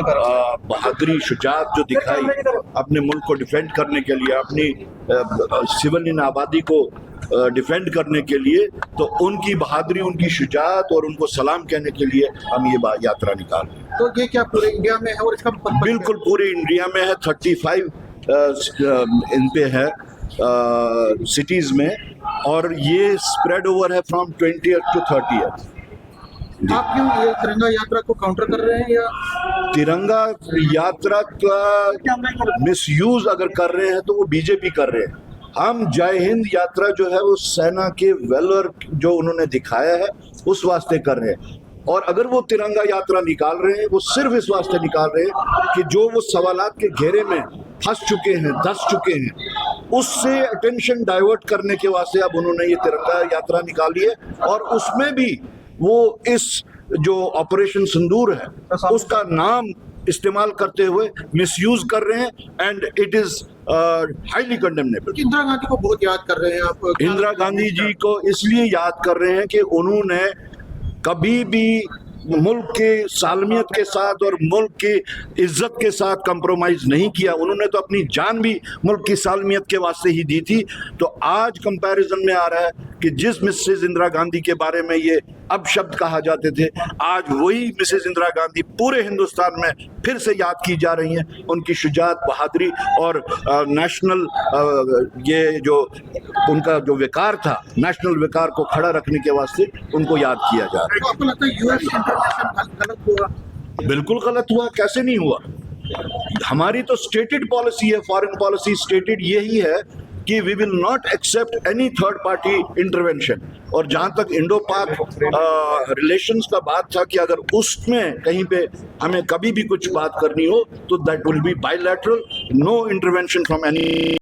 बहादुरी शुजात जो दिखाई अपने मुल्क को डिफेंड करने के लिए, अपनी सिविलियन आबादी को डिफेंड करने के लिए, तो उनकी बहादुरी, उनकी शुजात और उनको सलाम कहने के लिए हम ये यात्रा निकाल रहे हैं। तो ये क्या पूरे इंडिया में है और इसका बिल्कुल पूरे इंडिया में है। 35 इन पे है सिटीज में, और ये स्प्रेड ओवर है फ्रॉम 20th to 30th। आप क्यों ये तिरंगा यात्रा को काउंटर कर रहे हैं, या तिरंगा यात्रा का मिसयूज अगर कर रहे हैं तो वो बीजेपी कर रहे हैं। हम जय हिंद यात्रा जो है वो सेना के वेलर जो उन्होंने दिखाया है उस वास्ते कर रहे हैं, और अगर वो तिरंगा यात्रा निकाल रहे हैं वो सिर्फ इस वास्ते निकाल रहे हैं कि जो वो सवालात के घेरे में फंस चुके हैं, धस चुके हैं, उससे अटेंशन डाइवर्ट करने के वास्ते अब उन्होंने ये तिरंगा यात्रा निकाली है। और उसमें भी वो इस जो ऑपरेशन सिंदूर है उसका नाम इस्तेमाल करते हुए मिसयूज कर रहे हैं, and it is highly condemnable. Indira Gandhi को बहुत याद कर रहे हैं आप? इंदिरा गांधी जी को इसलिए याद कर रहे हैं कि उन्होंने कभी भी मुल्क के सालमियत के साथ और मुल्क की इज्जत के साथ कंप्रोमाइज नहीं किया। उन्होंने तो अपनी जान भी मुल्क की सालमियत के वास्ते ही दी थी। तो आज कंपैरिजन में आ रहा है कि जिस मिसेस इंदिरा गांधी के बारे में ये अब शब्द कहा जाते थे, आज वही मिसेस इंदिरा गांधी पूरे हिंदुस्तान में फिर से याद की जा रही हैं। उनकी शुजात, बहादुरी और नेशनल ये जो उनका जो विकार था, नेशनल विकार को खड़ा रखने के वास्ते उनको याद किया जा रहा है। तो आपको लगता है यूएस इंटरवेंशन गलत हुआ? बिल्कुल गलत हुआ, कैसे नहीं हुआ। हमारी तो स्टेटेड पॉलिसी है, फॉरेन पॉलिसी स्टेटेड यही है कि we will not accept any third party intervention. और जहां तक इंडो पाक रिलेशंस का बात था कि अगर उसमें कहीं पे हमें कभी भी कुछ बात करनी हो तो that will be bilateral, no intervention from any